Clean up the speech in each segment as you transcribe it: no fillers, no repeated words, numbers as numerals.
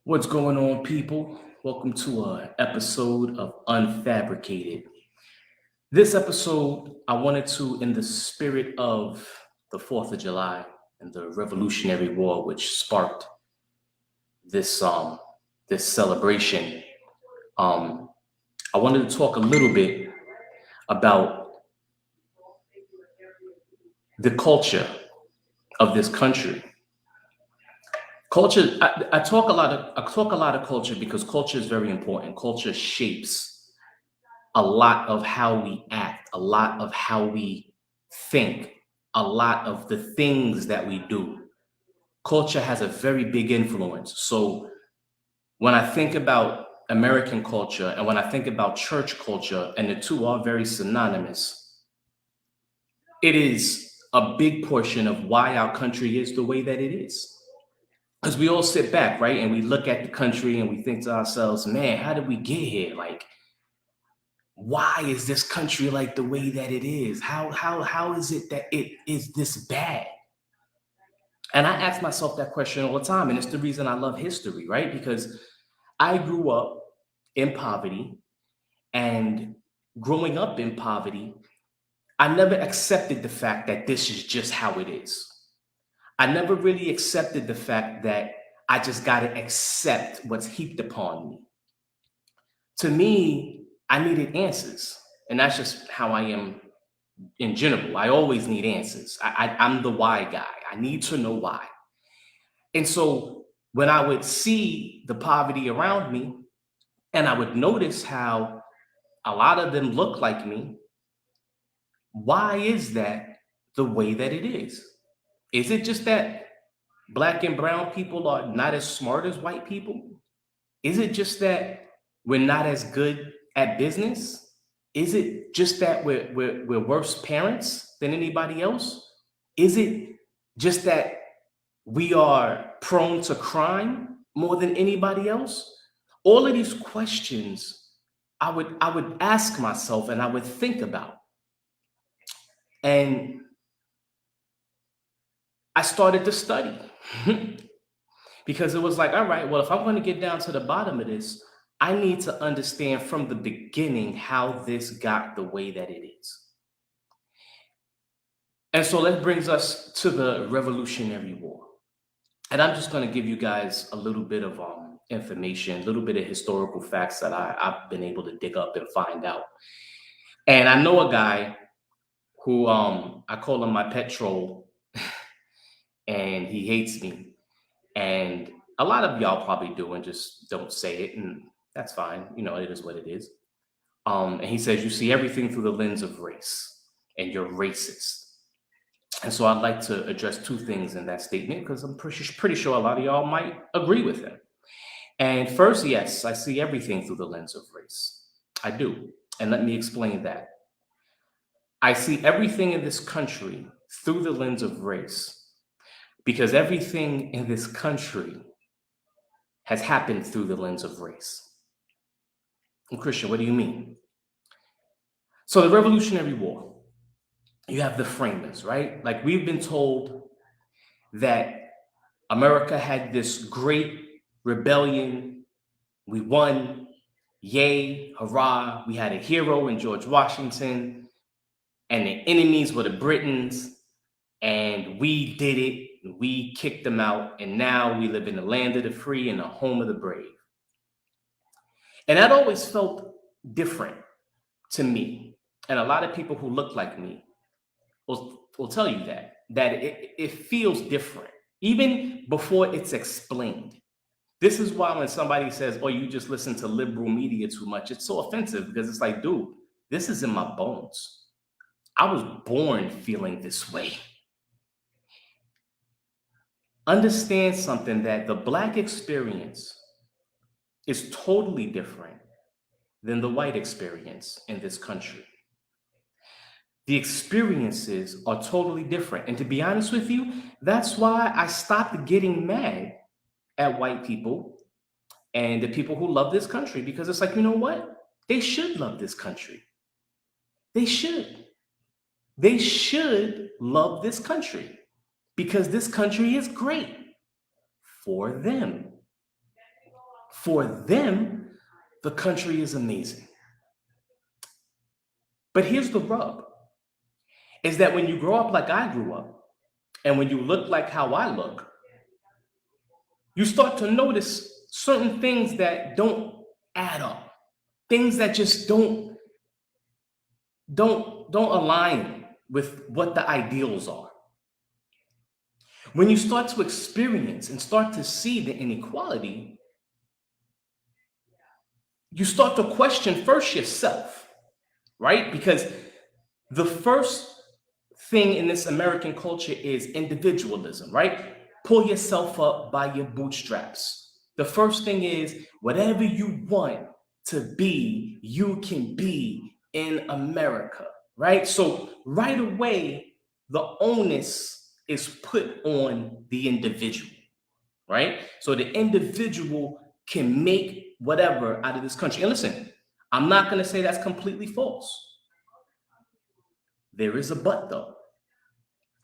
What's going on, people? Welcome to an episode of Unfabricated. This episode, I wanted to, in the spirit of the 4th of July and the Revolutionary War, which sparked this this celebration, um, I wanted to talk a little bit about the culture of this country. Culture. I talk a lot of culture because culture is very important. Culture shapes a lot of how we act, a lot of how we think, a lot of the things that we do. Culture has a very big influence. So when I think about American culture and when I think about church culture, and the two are very synonymous, it is a big portion of why our country is the way that it is. Because we all sit back, right? And we look at the country and we think to ourselves, man, how did we get here? Like, why is this country like the way that it is? How is it that it is this bad? And I ask myself that question all the time, and it's the reason I love history, right? Because I grew up in poverty, and growing up in poverty, I never accepted the fact that this is just how it is. I never really accepted the fact that I just got to accept what's heaped upon me. To me, I needed answers, and that's just how I am in general. I always need answers. I'm the why guy. I need to know why. And so when I would see the poverty around me and I would notice how a lot of them look like me, why is that the way that it is? Is it just that black and brown people are not as smart as white people? Is it just that we're not as good at business? Is it just that we're worse parents than anybody else? Is it just that we are prone to crime more than anybody else? All of these questions I would ask myself and I would think about. And I started to study because it was like, all right, well, if I'm going to get down to the bottom of this, I need to understand from the beginning how this got the way that it is. And so that brings us to the Revolutionary War. And I'm just going to give you guys a little bit of information, a little bit of historical facts that I've been able to dig up and find out. And I know a guy who I call him my pet troll, and he hates me. And a lot of y'all probably do and just don't say it, and that's fine. You know, it is what it is. And he says, you see everything through the lens of race, and you're racist. And so I'd like to address two things in that statement because I'm pretty sure a lot of y'all might agree with him. And first, yes, I see everything through the lens of race. I do. And let me explain that. I see everything in this country through the lens of race because everything in this country has happened through the lens of race. And Christian, what do you mean? So, the Revolutionary War, you have the framers, right? Like we've been told that America had this great rebellion. We won. Yay, hurrah. We had a hero in George Washington, and the enemies were the Britons, and we did it. We kicked them out, and now we live in the land of the free and the home of the brave. And that always felt different to me. And a lot of people who look like me will tell you that it feels different, even before it's explained. This is why when somebody says, oh, you just listen to liberal media too much, it's so offensive because it's like, dude, this is in my bones. I was born feeling this way. Understand something that the Black experience is totally different than the white experience in this country. The experiences are totally different. And to be honest with you, that's why I stopped getting mad at white people and the people who love this country because it's like, you know what? They should love this country. They should. They should love this country because this country is great for them. For them, the country is amazing. But here's the rub, is that when you grow up like I grew up, and when you look like how I look, you start to notice certain things that don't add up, things that just don't align with what the ideals are. When you start to experience and start to see the inequality, you start to question first yourself, right? Because the first thing in this American culture is individualism, right? Pull yourself up by your bootstraps. The first thing is whatever you want to be, you can be in America, right? So right away, the onus is put on the individual, right? So the individual can make whatever out of this country. And listen, I'm not going to say that's completely false. There is a but, though.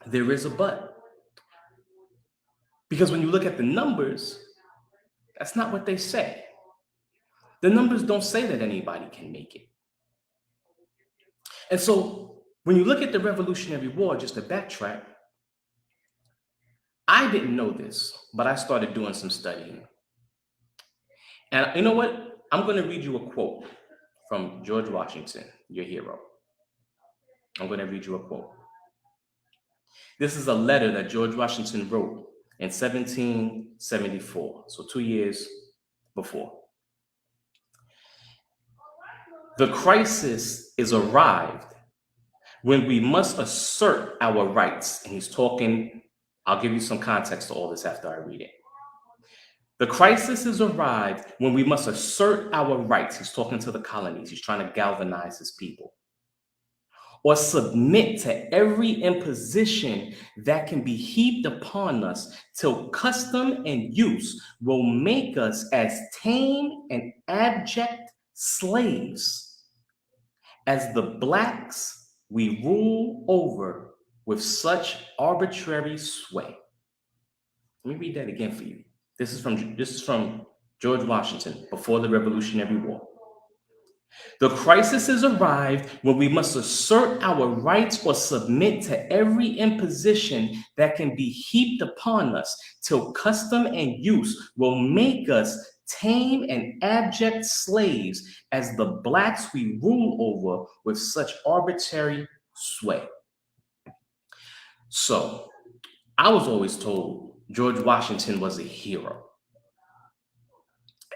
There is a but. Because when you look at the numbers, that's not what they say. The numbers don't say that anybody can make it. And so when you look at the Revolutionary War, just to backtrack, I didn't know this, but I started doing some studying. And you know what? I'm going to read you a quote from George Washington, your hero. I'm going to read you a quote. This is a letter that George Washington wrote in 1774, so 2 years before. The crisis is arrived when we must assert our rights. And he's talking, I'll give you some context to all this after I read it. The crisis is arrived when we must assert our rights. He's talking to the colonies. He's trying to galvanize his people. Or submit to every imposition that can be heaped upon us till custom and use will make us as tame and abject slaves as the blacks we rule over with such arbitrary sway. Let me read that again for you. This is from George Washington before the Revolutionary War. The crisis has arrived when we must assert our rights or submit to every imposition that can be heaped upon us till custom and use will make us tame and abject slaves as the blacks we rule over with such arbitrary sway. So I was always told George Washington was a hero.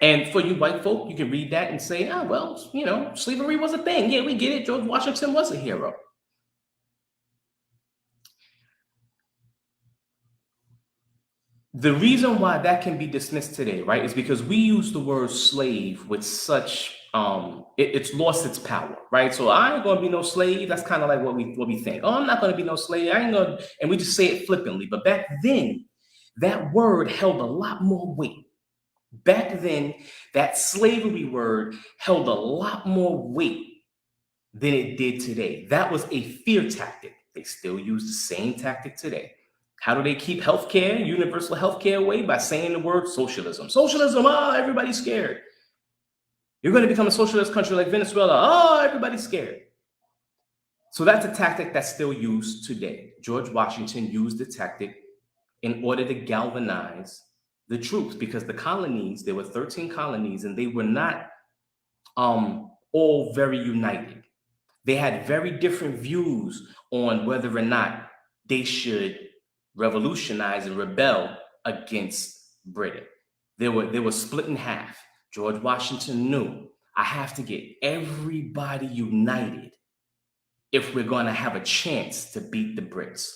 And for you white folk, you can read that and say, well, slavery was a thing. Yeah, we get it. George Washington was a hero. The reason why that can be dismissed today, right, is because we use the word slave with such, it's lost its power, right? So I ain't gonna be no slave. That's kind of like what we think. Oh, I'm not gonna be no slave. I ain't gonna, and we just say it flippantly. But back then, that word held a lot more weight. Back then, that slavery word held a lot more weight than it did today. That was a fear tactic. They still use the same tactic today. How do they keep healthcare, universal healthcare away? By saying the word socialism. Socialism, everybody's scared. You're going to become a socialist country like Venezuela. Everybody's scared. So that's a tactic that's still used today. George Washington used the tactic in order to galvanize the troops, because the colonies, there were 13 colonies, and they were not all very united. They had very different views on whether or not they should revolutionize and rebel against Britain. They were split in half. George Washington knew, I have to get everybody united if we're going to have a chance to beat the Brits.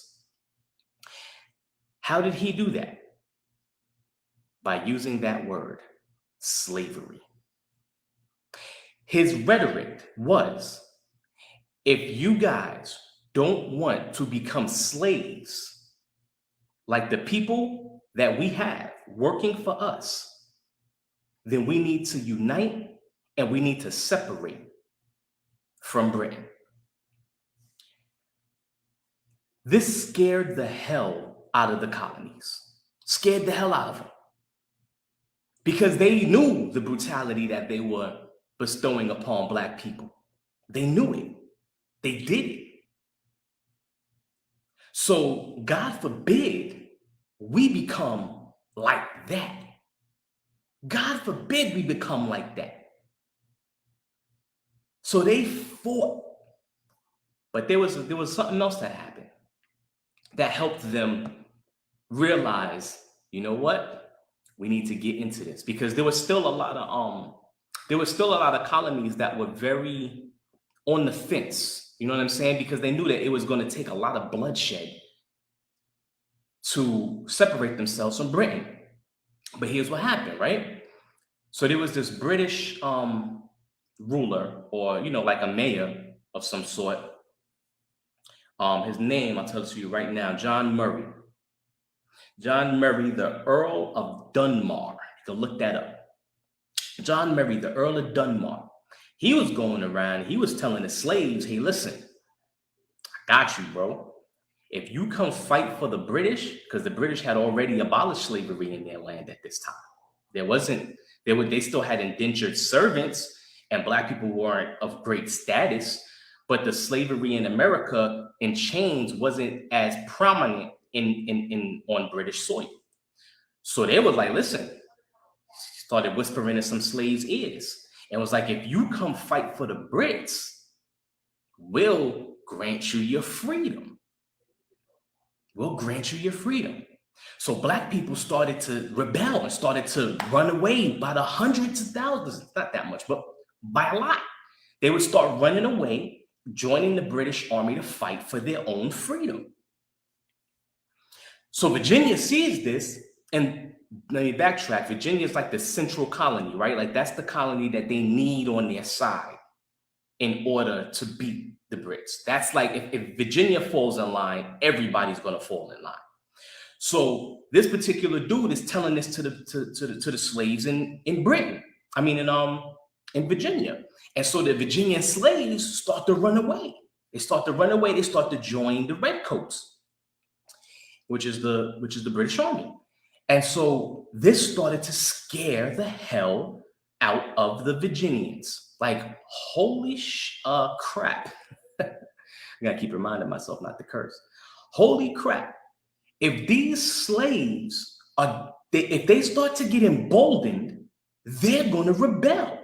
How did he do that? By using that word, slavery. His rhetoric was, if you guys don't want to become slaves like the people that we have working for us, then we need to unite and we need to separate from Britain. This scared the hell out of the colonies, scared the hell out of them. because they knew the brutality that they were bestowing upon Black people. They knew it. They did it. So God forbid we become like that. God forbid we become like that. So they fought. But there was something else that happened that helped them realize, you know what? We need to get into this, because there was still a lot of colonies that were very on the fence. You know what I'm saying? Because they knew that it was going to take a lot of bloodshed to separate themselves from Britain. But here's what happened, right? So there was this British ruler, or like a mayor of some sort. His name, I'll tell it to you right now, John Murray. John Murray, the Earl of Dunmore. You can look that up. John Murray, the Earl of Dunmore. He was going around, he was telling the slaves, hey, listen, I got you, bro. If you come fight for the British, because the British had already abolished slavery in their land at this time. They still had indentured servants, and Black people weren't of great status, but the slavery in America in chains wasn't as prominent on British soil. So they was like, listen, started whispering in some slaves' ears, and was like, if you come fight for the Brits, we'll grant you your freedom. We'll grant you your freedom. So Black people started to rebel and started to run away by the hundreds of thousands, not that much, but by a lot. They would start running away, joining the British Army to fight for their own freedom. So Virginia sees this, and let me backtrack. Virginia is like the central colony, right? Like that's the colony that they need on their side in order to beat the Brits. That's like if Virginia falls in line, everybody's going to fall in line. So this particular dude is telling this to the slaves in Britain. I mean, in Virginia. And so the Virginian slaves start to run away. They start to join the Redcoats, which is the British Army. And so this started to scare the hell out of the Virginians. Like, holy crap. I gotta keep reminding myself not to curse. Holy crap. If these slaves if they start to get emboldened, they're going to rebel.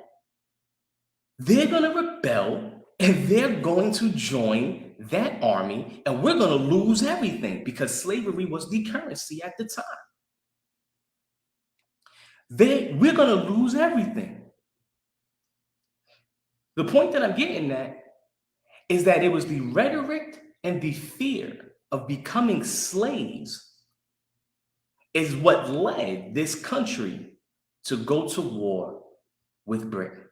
They're going to rebel, and they're going to join that army, and we're going to lose everything, because slavery was the currency at the time. We're going to lose everything. The point that I'm getting at is that it was the rhetoric and the fear of becoming slaves is what led this country to go to war with Britain.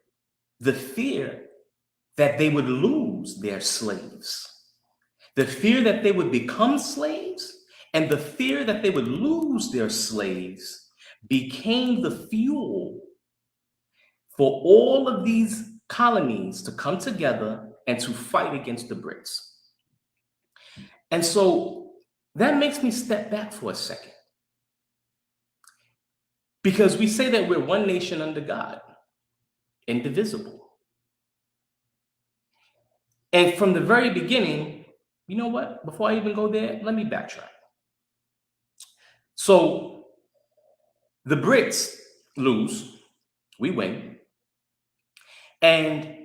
The fear that they would lose their slaves, the fear that they would become slaves, and the fear that they would lose their slaves became the fuel for all of these colonies to come together and to fight against the Brits. And so that makes me step back for a second, because we say that we're one nation under God, indivisible. And from the very beginning, you know what? Before I even go there, let me backtrack. So the Brits lose, we win. And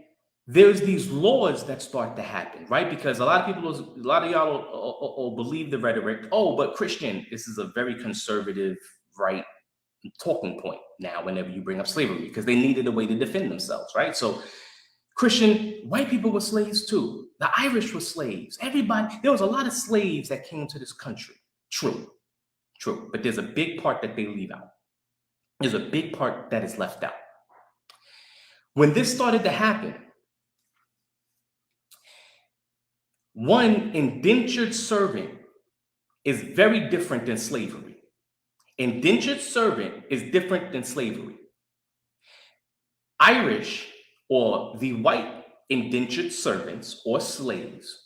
there's these laws that start to happen, right? Because a lot of y'all will believe the rhetoric. Oh, but Christian, this is a very conservative, right, talking point now whenever you bring up slavery, because they needed a way to defend themselves, right? So Christian, white people were slaves too. The Irish were slaves. Everybody, there was a lot of slaves that came to this country. True. But there's a big part that they leave out. There's a big part that is left out. When this started to happen, one, indentured servant is very different than slavery. Indentured servant is different than slavery. Irish, or the white indentured servants or slaves,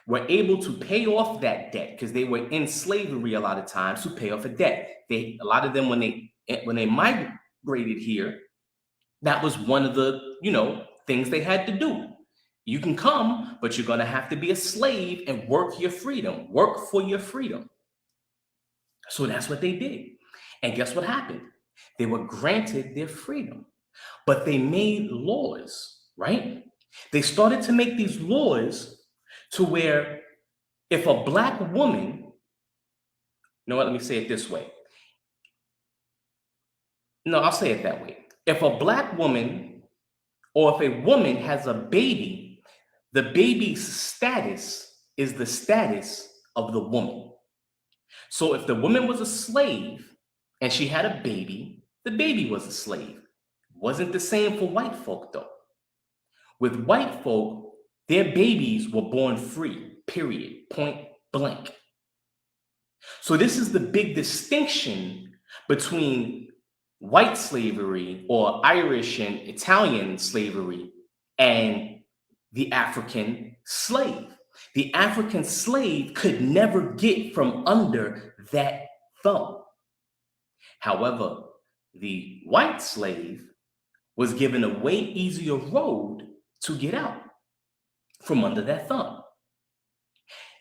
were able to pay off that debt because they were in slavery a lot of times to pay off a debt. A lot of them, when they integrated here, that was one of the, things they had to do. You can come, but you're going to have to be a slave and work your freedom, work for your freedom. So that's what they did. And guess what happened? They were granted their freedom, but they made laws, right? They started to make these laws to where if a Black woman, let me say it this way. No, I'll say it that way. If a Black woman or if a woman has a baby, the baby's status is the status of the woman. So if the woman was a slave and she had a baby, the baby was a slave. Wasn't the same for white folk, though. With white folk, their babies were born free, period, point blank. So this is the big distinction between white slavery or Irish and Italian slavery and the African slave. The African slave could never get from under that thumb. However, the white slave was given a way easier road to get out from under that thumb.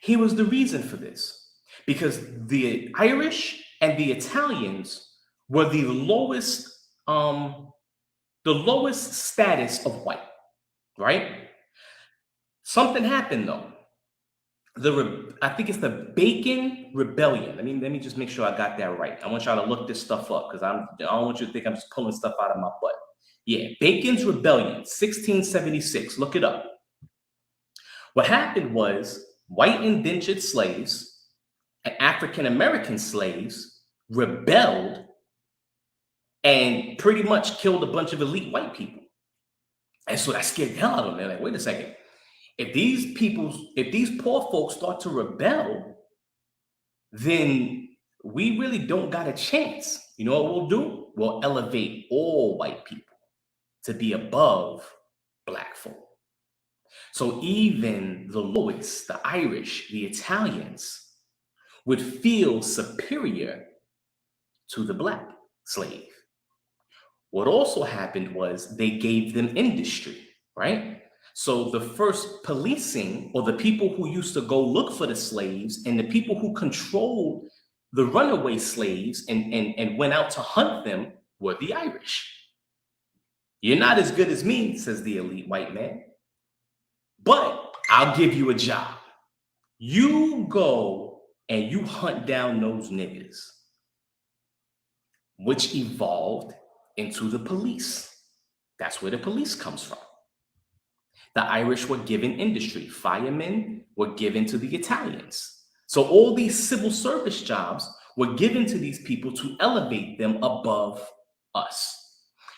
Here was the reason for this, because the Irish and the Italians were the lowest status of white, right? Something happened though. I think it's the Bacon Rebellion. Let me just make sure I got that right. I want y'all to look this stuff up because I don't want you to think I'm just pulling stuff out of my butt. Yeah, Bacon's Rebellion, 1676. Look it up. What happened was white indentured slaves and African American slaves rebelled and pretty much killed a bunch of elite white people. And so that scared the hell out of them. They're like, wait a second. If these poor folks start to rebel, then we really don't got a chance. You know what we'll do? We'll elevate all white people to be above Black folk. So even the lowest, the Irish, the Italians, would feel superior to the Black slave. What also happened was they gave them industry, right? So the first policing, or the people who used to go look for the slaves and the people who controlled the runaway slaves and went out to hunt them, were the Irish. You're not as good as me, says the elite white man, but I'll give you a job. You go and you hunt down those niggas, which evolved into the police. That's where the police comes from. The Irish were given industry. Firemen were given to the Italians. So all these civil service jobs were given to these people to elevate them above us.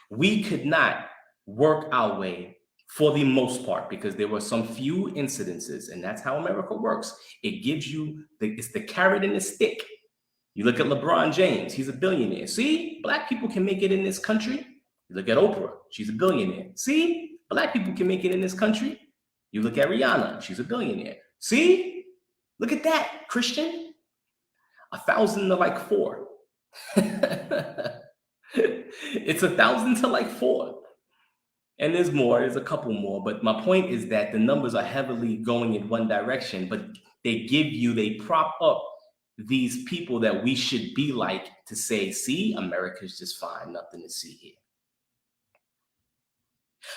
We could not work our way for the most part because there were some few incidences, and that's how America works. It gives you, it's the carrot and the stick. You look at LeBron James, he's a billionaire. See, Black people can make it in this country. You look at Oprah, she's a billionaire. See, Black people can make it in this country. You look at Rihanna, she's a billionaire. See, look at that, Christian. 1,000 to like 4. It's 1,000 to like 4. And there's a couple more. But my point is that the numbers are heavily going in one direction, but they prop up these people that we should be like to say, see, America's just fine, nothing to see here.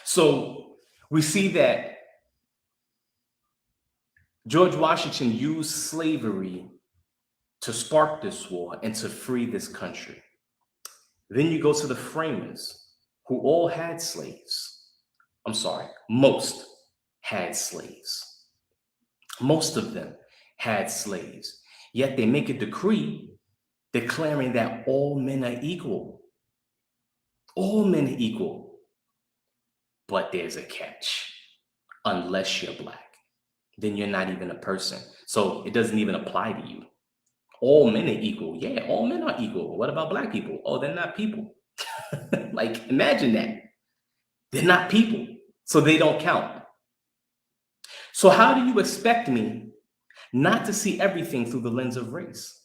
So we see that George Washington used slavery to spark this war and to free this country. Then you go to the framers, who all had slaves. I'm sorry, most had slaves. Most of them had slaves. Yet they make a decree declaring that all men are equal. All men are equal. But there's a catch. Unless you're Black, then you're not even a person. So it doesn't even apply to you. All men are equal. Yeah, all men are equal. What about Black people? Oh, they're not people. Like, imagine that. They're not people, so they don't count. So how do you expect me not to see everything through the lens of race?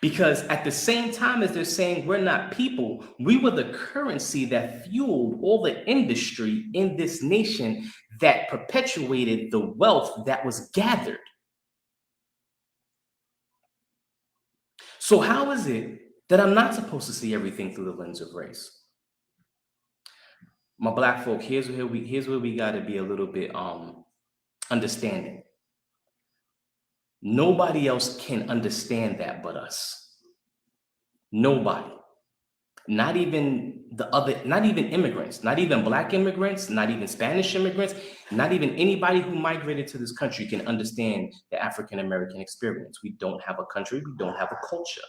Because at the same time as they're saying we're not people, we were the currency that fueled all the industry in this nation that perpetuated the wealth that was gathered. So, how is it that I'm not supposed to see everything through the lens of race? My black folk, here's where we got to be a little bit understanding. Nobody else can understand that but us. Nobody. Not even not even immigrants, not even black immigrants, not even Spanish immigrants, not even anybody who migrated to this country can understand the African American experience. We don't have a country, we don't have a culture.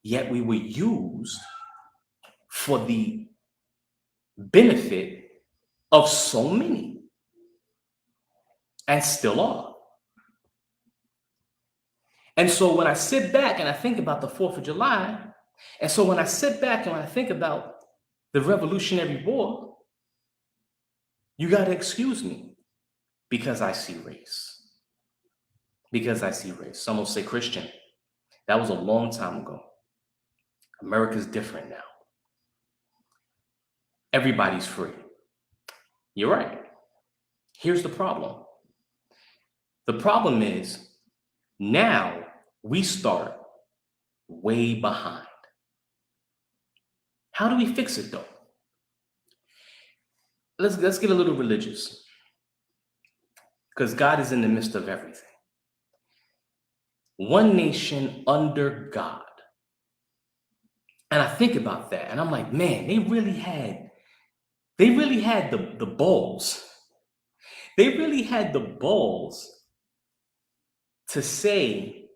Yet we were used for the benefit of so many, and still are. And so when I sit back and I think about the 4th of July, and so when I sit back and when I think about the Revolutionary War, you got to excuse me because I see race. Because I see race. Some will say, Christian, that was a long time ago. America's different now. Everybody's free. You're right. Here's the problem. The problem is now we start way behind. How do we fix it though? Let's get a little religious, because God is in the midst of everything. One nation under God. And I think about that and I'm like, man, they really had the balls. They really had the balls to say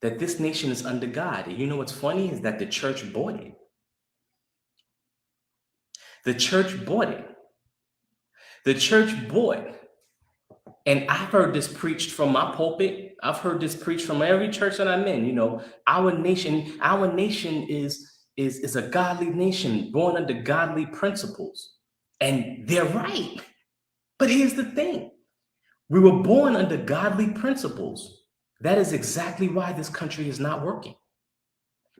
that this nation is under God. And you know what's funny is that the church bought it. The church bought it. The church bought. And I've heard this preached from my pulpit. I've heard this preached from every church that I'm in. You know, our nation is a godly nation born under godly principles. And they're right. But here's the thing. We were born under godly principles. That is exactly why this country is not working.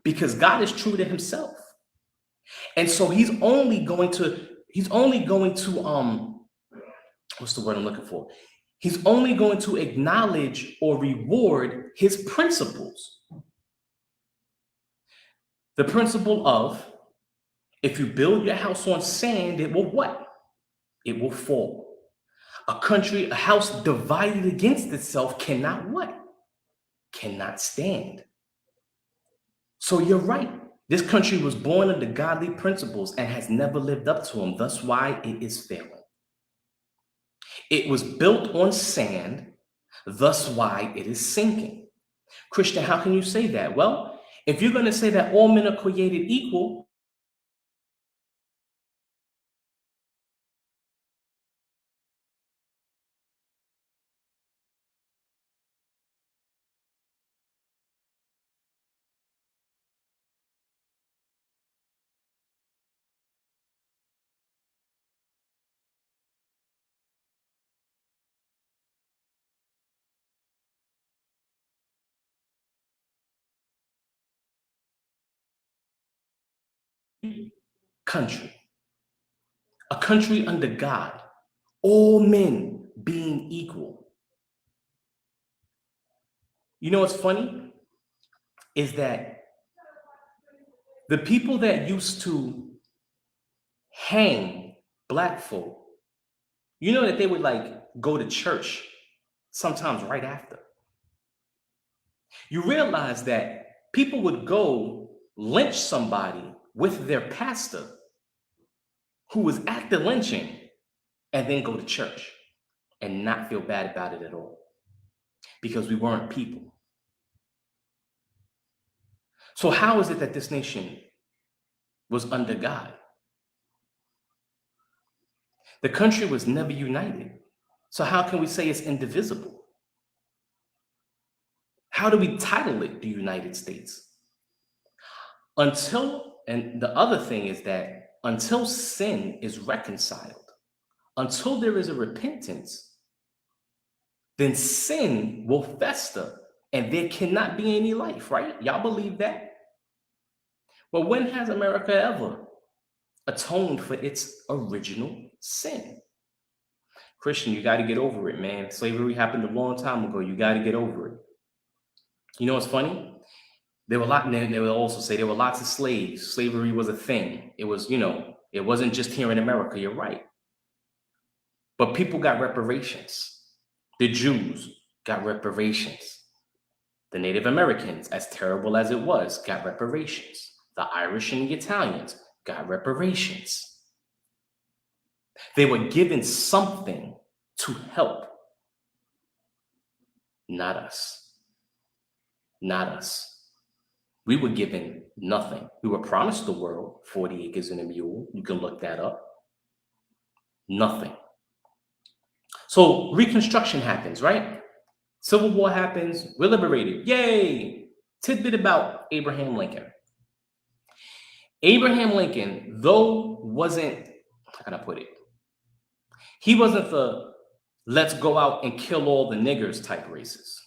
Because God is true to himself. And so he's only going to what's the word I'm looking for? He's only going to acknowledge or reward his principles. The principle of, if you build your house on sand, it will what? It will fall. A house divided against itself cannot what? Cannot stand. So you're right. This country was born under godly principles and has never lived up to them. That's why it is failing. It was built on sand, thus why it is sinking. Christian, how can you say that? Well, if you're going to say that all men are created equal, country, a country under God, all men being equal. You know what's funny is that the people that used to hang black folk, you know that they would like go to church sometimes right after. You realize that people would go lynch somebody with their pastor who was at the lynching and then go to church and not feel bad about it at all because we weren't people. So how is it that this nation was under God? The country was never united. So how can we say it's indivisible? How do we title it the United States? And the other thing is that until sin is reconciled, until there is a repentance, then sin will fester and there cannot be any life, right? Y'all believe that? Well, when has America ever atoned for its original sin? Christian, you got to get over it, man. Slavery happened a long time ago. You got to get over it. You know what's funny? There were a lot, they will also say there were lots of slaves. Slavery was a thing. It was, it wasn't just here in America. You're right. But people got reparations. The Jews got reparations. The Native Americans, as terrible as it was, got reparations. The Irish and the Italians got reparations. They were given something to help. Not us. Not us. We were given nothing. We were promised the world, 40 acres and a mule. You can look that up. Nothing. So Reconstruction happens, right? Civil War happens. We're liberated. Yay! Tidbit about Abraham Lincoln. Abraham Lincoln, though, wasn't, how can I put it? He wasn't the let's go out and kill all the niggers type racist.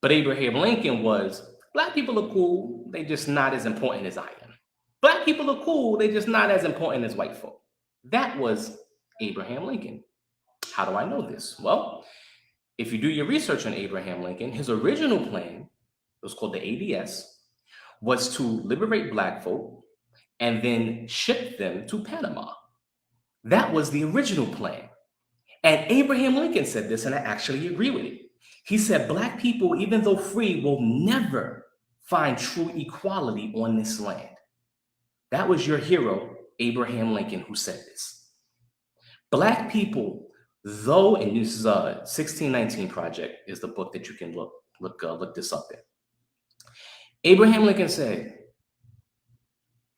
But Abraham Lincoln was, Black people are cool, they just not as important as I am. Black people are cool, they just not as important as white folk. That was Abraham Lincoln. How do I know this? Well, if you do your research on Abraham Lincoln, his original plan, it was called the ADS, was to liberate Black folk and then ship them to Panama. That was the original plan. And Abraham Lincoln said this, and I actually agree with it. He said, Black people, even though free, will never find true equality on this land. That was your hero, Abraham Lincoln, who said this. Black people, though, and this is a 1619 Project is the book that you can look this up in. Abraham Lincoln said,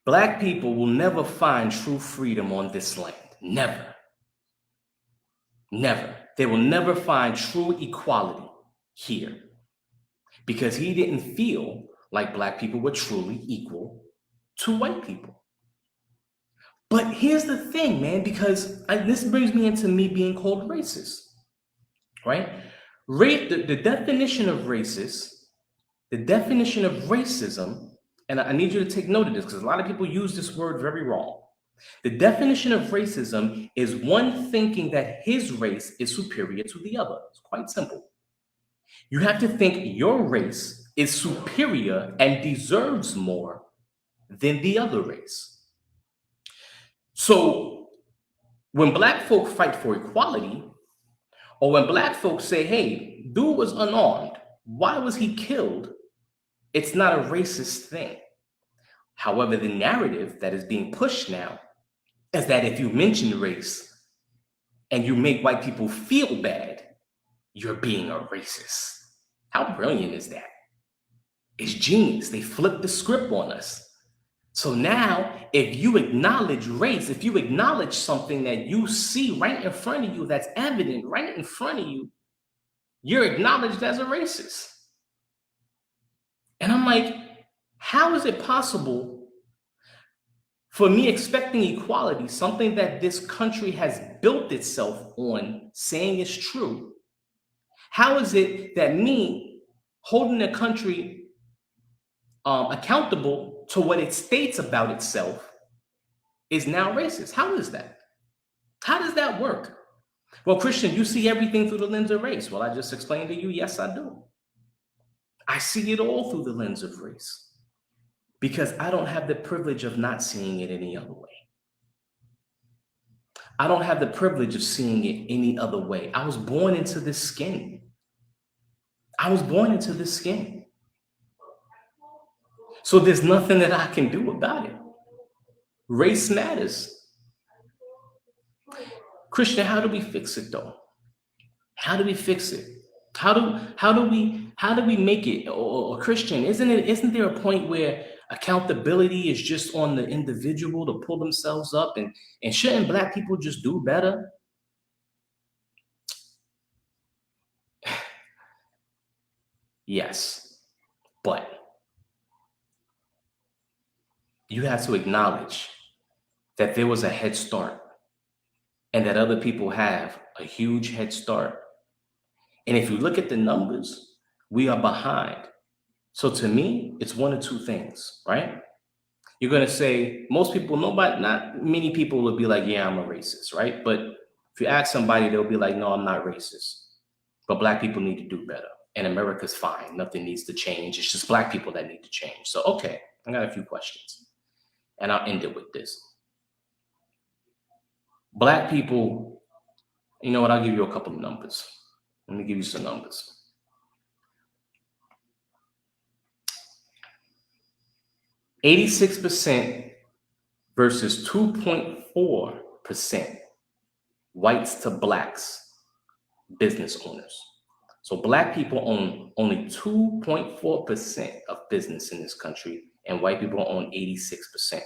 Black people will never find true freedom on this land. Never. Never. They will never find true equality here because he didn't feel like Black people were truly equal to white people. But here's the thing, man, because this brings me into me being called racist, right? The definition of racist, the definition of racism, and I need you to take note of this because a lot of people use this word very wrong. The definition of racism is one thinking that his race is superior to the other. It's quite simple. You have to think your race is superior and deserves more than the other race. So when Black folk fight for equality, or when Black folks say, hey, dude was unarmed, why was he killed? It's not a racist thing. However, the narrative that is being pushed now is that if you mention race and you make white people feel bad, you're being a racist. How brilliant is that? It's genius. They flipped the script on us. So now, if you acknowledge race, if you acknowledge something that you see right in front of you, that's evident right in front of you, you're acknowledged as a racist. And I'm like, how is it possible for me expecting equality, something that this country has built itself on saying is true? How is it that me holding the country accountable to what it states about itself is now racist? How is that? How does that work? Well, Christian, you see everything through the lens of race. Well, I just explained to you, yes, I do. I see it all through the lens of race because I don't have the privilege of not seeing it any other way. I don't have the privilege of seeing it any other way. I was born into this skin. I was born into this skin. So there's nothing that I can do about it. Race matters. Christian, how do we fix it though? How do we fix it? How do we make it? Or Christian, isn't there a point where accountability is just on the individual to pull themselves up, and shouldn't Black people just do better? Yes, but you have to acknowledge that there was a head start and that other people have a huge head start. And if you look at the numbers, We are behind. So to me, it's one of two things, right? You're going to say, most people, nobody, not many people will be like, yeah, I'm a racist, right? But if you ask somebody, they'll be like, no, I'm not racist. But Black people need to do better. And America's fine. Nothing needs to change. It's just Black people that need to change. So, okay, I got a few questions. And I'll end it with this. Black people, you know what? I'll give you a couple of numbers. Let me give you some numbers. 86% versus 2.4% whites to Blacks business owners. So Black people own only 2.4% of business in this country, and white people own 86%.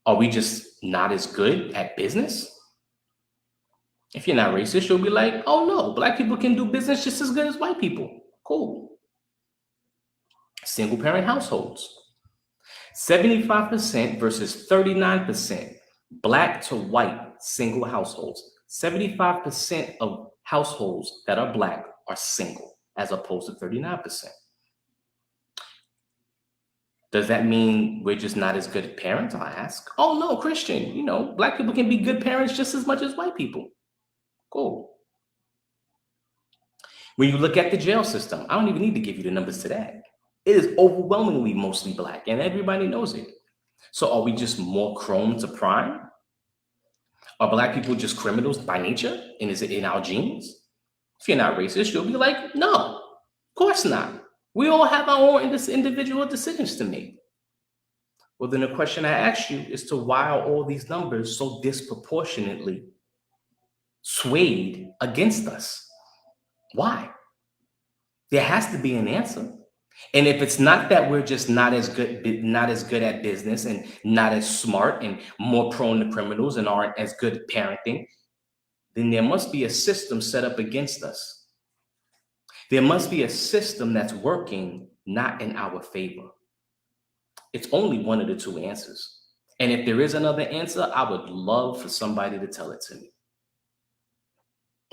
Are we just not as good at business? If you're not racist, you'll be like, oh no, Black people can do business just as good as white people. Cool. Single parent households. 75% versus 39%. Black to white single households. 75% of households that are Black are single, as opposed to 39%. Does that mean we're just not as good at parents? I ask. Oh no, Christian, Black people can be good parents just as much as white people. Cool. When you look at the jail system, I don't even need to give you the numbers to that. It is overwhelmingly mostly Black, and everybody knows it. So are we just more prone to crime? Are Black people just criminals by nature? And is it in our genes? If you're not racist, you'll be like, no, of course not. We all have our own individual decisions to make. Well, then the question I ask you is to why are all these numbers so disproportionately swayed against us? Why? There has to be an answer. And if it's not that we're just not as good at business and not as smart and more prone to criminals and aren't as good at parenting, then there must be a system set up against us. There must be a system that's working not in our favor. It's only one of the two answers. And if there is another answer, I would love for somebody to tell it to me.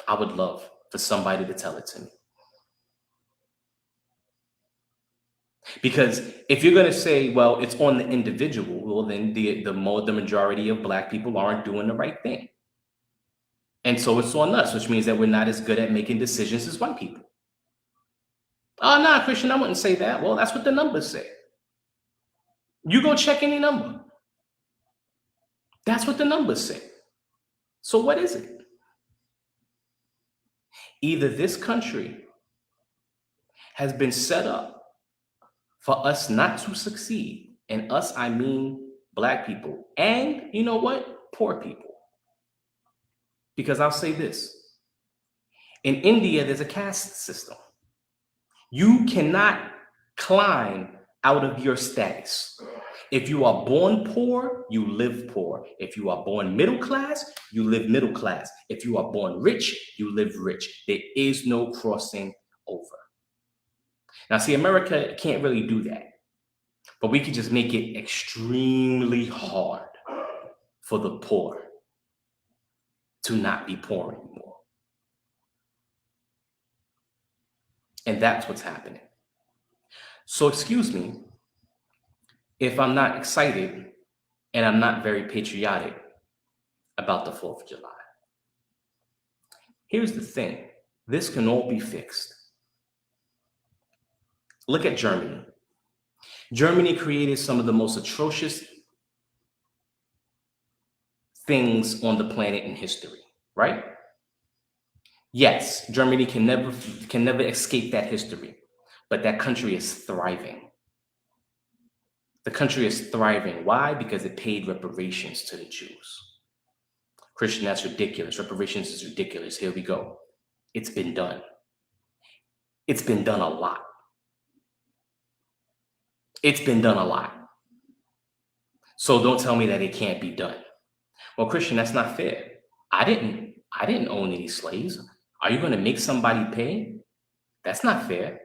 I would love for somebody to tell it to me. Because if you're going to say, well, it's on the individual, well, then the majority of Black people aren't doing the right thing. And so it's on us, which means that we're not as good at making decisions as white people. Oh, no, Christian, I wouldn't say that. Well, that's what the numbers say. You go check any number. That's what the numbers say. So what is it? Either this country has been set up for us not to succeed, and us, I mean Black people, and you know what? Poor people. Because I'll say this. In India, there's a caste system. You cannot climb out of your status. If you are born poor, you live poor. If you are born middle class, you live middle class. If you are born rich, you live rich. There is no crossing over. Now, see, America can't really do that, but we can just make it extremely hard for the poor to not be poor anymore. And that's what's happening. So excuse me if I'm not excited and I'm not very patriotic about the 4th of July. Here's the thing. This can all be fixed. Look at Germany. Germany created some of the most atrocious things on the planet in history, right? Yes, Germany can never escape that history, but that country is thriving. The country is thriving. Why? Because it paid reparations to the Jews. Christian, that's ridiculous. Reparations is ridiculous. Here we go. It's been done. It's been done a lot. It's been done a lot. So don't tell me that it can't be done. Well, Christian, that's not fair. I didn't own any slaves. Are you going to make somebody pay? That's not fair.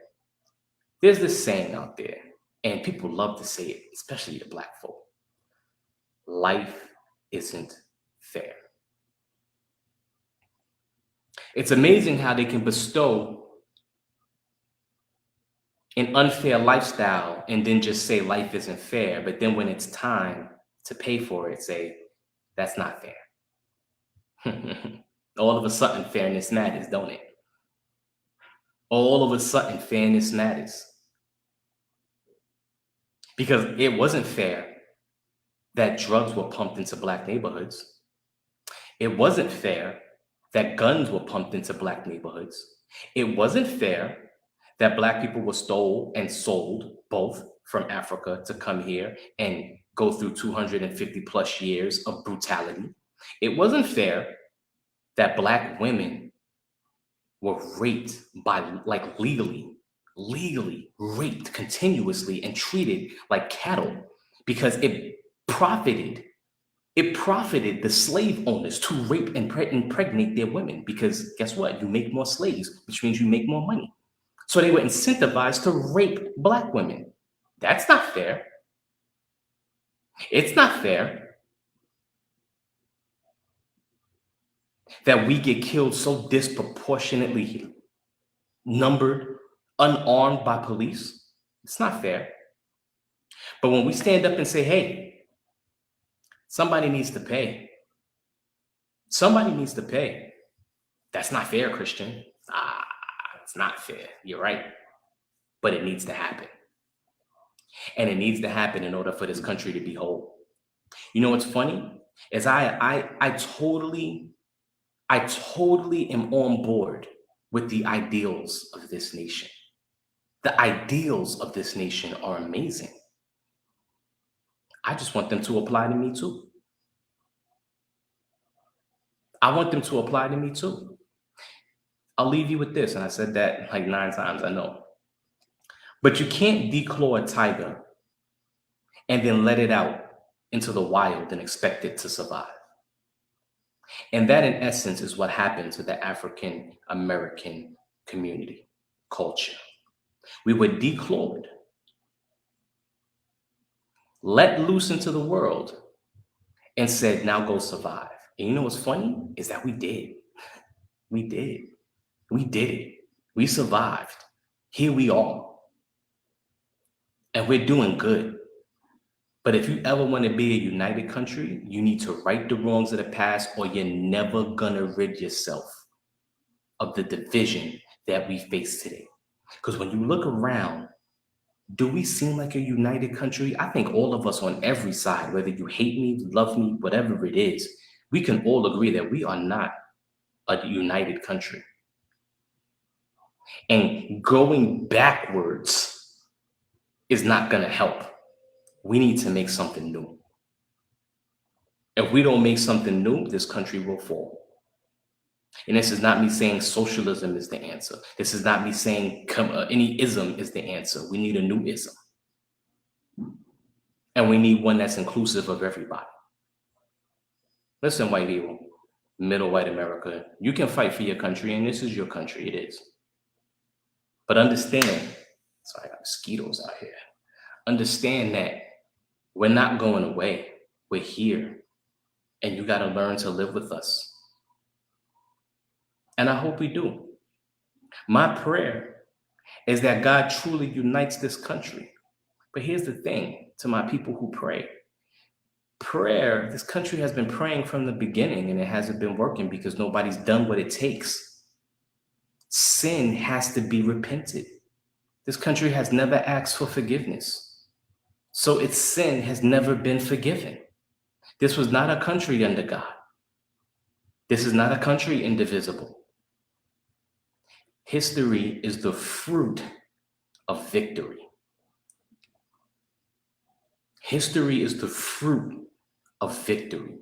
There's this saying out there, and people love to say it, especially the Black folk. Life isn't fair. It's amazing how they can bestow an unfair lifestyle and then just say life isn't fair. But then when it's time to pay for it, say, that's not fair. All of a sudden, fairness matters, don't it? All of a sudden, fairness matters. Because it wasn't fair that drugs were pumped into Black neighborhoods. It wasn't fair that guns were pumped into Black neighborhoods. It wasn't fair that Black people were stole and sold both from Africa to come here and go through 250 plus years of brutality. It wasn't fair that Black women were raped by, like, legally raped continuously and treated like cattle because it profited the slave owners to rape and impregnate their women, because guess what? You make more slaves, which means you make more money. So they were incentivized to rape Black women. That's not fair. It's not fair that we get killed so disproportionately numbered, unarmed by police. It's not fair. But when we stand up and say, hey, somebody needs to pay. Somebody needs to pay. That's not fair, Christian. It's not fair. You're right. But it needs to happen. And it needs to happen in order for this country to be whole. You know what's funny? Is I totally am on board with the ideals of this nation. The ideals of this nation are amazing. I just want them to apply to me too. I want them to apply to me too. I'll leave you with this, and I said that like 9 times, I know. But you can't declaw a tiger and then let it out into the wild and expect it to survive. And that, in essence, is what happened to the African American community culture. We were declawed, let loose into the world, and said, now go survive. And you know what's funny? Is that we did. We did. We did it. We survived. Here we are. And we're doing good. But if you ever want to be a united country, you need to right the wrongs of the past, or you're never going to rid yourself of the division that we face today. Because when you look around, do we seem like a united country? I think all of us on every side, whether you hate me, love me, whatever it is, we can all agree that we are not a united country. And going backwards is not going to help. We need to make something new. If we don't make something new, this country will fall. And this is not me saying socialism is the answer. This is not me saying any ism is the answer. We need a new ism. And we need one that's inclusive of everybody. Listen, white people, middle white America, you can fight for your country, and this is your country, it is. But understand, sorry, I got mosquitoes out here. Understand that we're not going away. We're here. And you got to learn to live with us. And I hope we do. My prayer is that God truly unites this country. But here's the thing to my people who pray. Prayer, this country has been praying from the beginning, and it hasn't been working because nobody's done what it takes. Sin has to be repented. This country has never asked for forgiveness. So its sin has never been forgiven. This was not a country under God. This is not a country indivisible. History is the fruit of victory. History is the fruit of victory.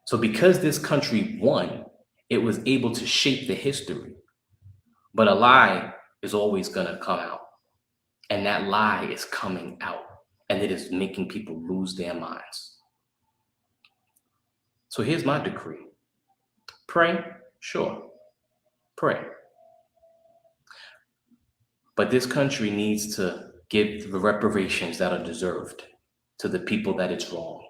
So because this country won, it was able to shape the history. But a lie is always going to come out. And that lie is coming out. And it is making people lose their minds. So here's my decree. Pray, sure. Pray. But this country needs to give the reparations that are deserved to the people that it's wronged.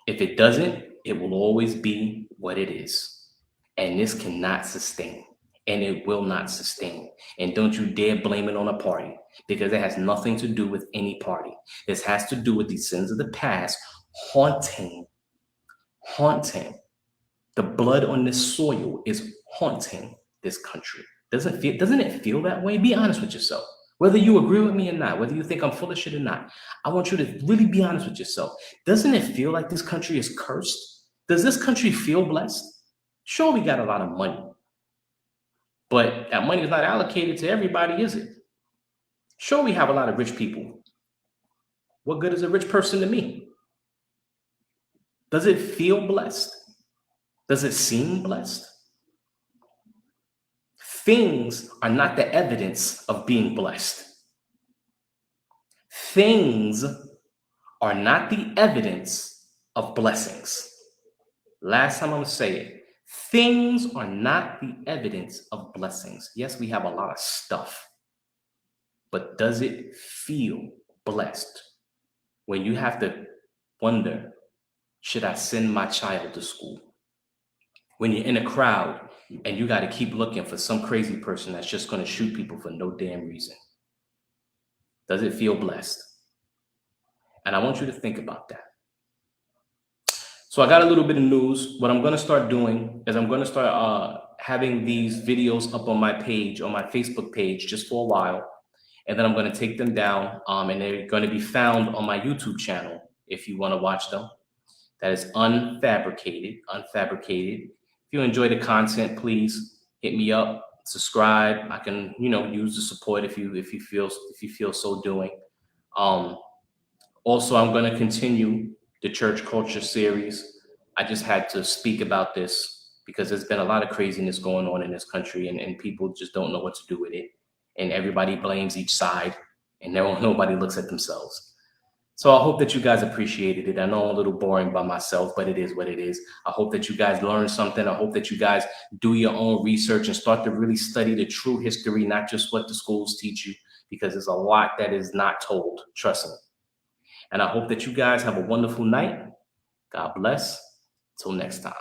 If it doesn't, it will always be what it is. And this cannot sustain. and it will not sustain. And don't you dare blame it on a party, because it has nothing to do with any party. This has to do with the sins of the past haunting. The blood on this soil is haunting this country. Doesn't it feel that way? Be honest with yourself. Whether you agree with me or not, whether you think I'm full of shit or not, I want you to really be honest with yourself. Doesn't it feel like this country is cursed? Does this country feel blessed? Sure, we got a lot of money, but that money is not allocated to everybody, is it? Sure, we have a lot of rich people. What good is a rich person to me? Does it feel blessed? Does it seem blessed? Things are not the evidence of being blessed. Things are not the evidence of blessings. Last time I'm going to say it. Things are not the evidence of blessings. Yes, we have a lot of stuff, but does it feel blessed? When you have to wonder, should I send my child to school? When you're in a crowd and you got to keep looking for some crazy person that's just going to shoot people for no damn reason. Does it feel blessed? And I want you to think about that. So I got a little bit of news. What I'm going to start doing is I'm going to start having these videos up on my page, on my Facebook page, just for a while. And then I'm going to take them down and they're going to be found on my YouTube channel if you want to watch them. That is Unfabricated. If you enjoy the content, please hit me up, subscribe. I can, use the support if you feel so doing. Also, I'm going to continue the church culture series. I just had to speak about this because there's been a lot of craziness going on in this country, and people just don't know what to do with it. And everybody blames each side, and nobody looks at themselves. So I hope that you guys appreciated it. I know I'm a little boring by myself, but it is what it is. I hope that you guys learned something. I hope that you guys do your own research and start to really study the true history, not just what the schools teach you, because there's a lot that is not told. Trust me. And I hope that you guys have a wonderful night. God bless. Till next time.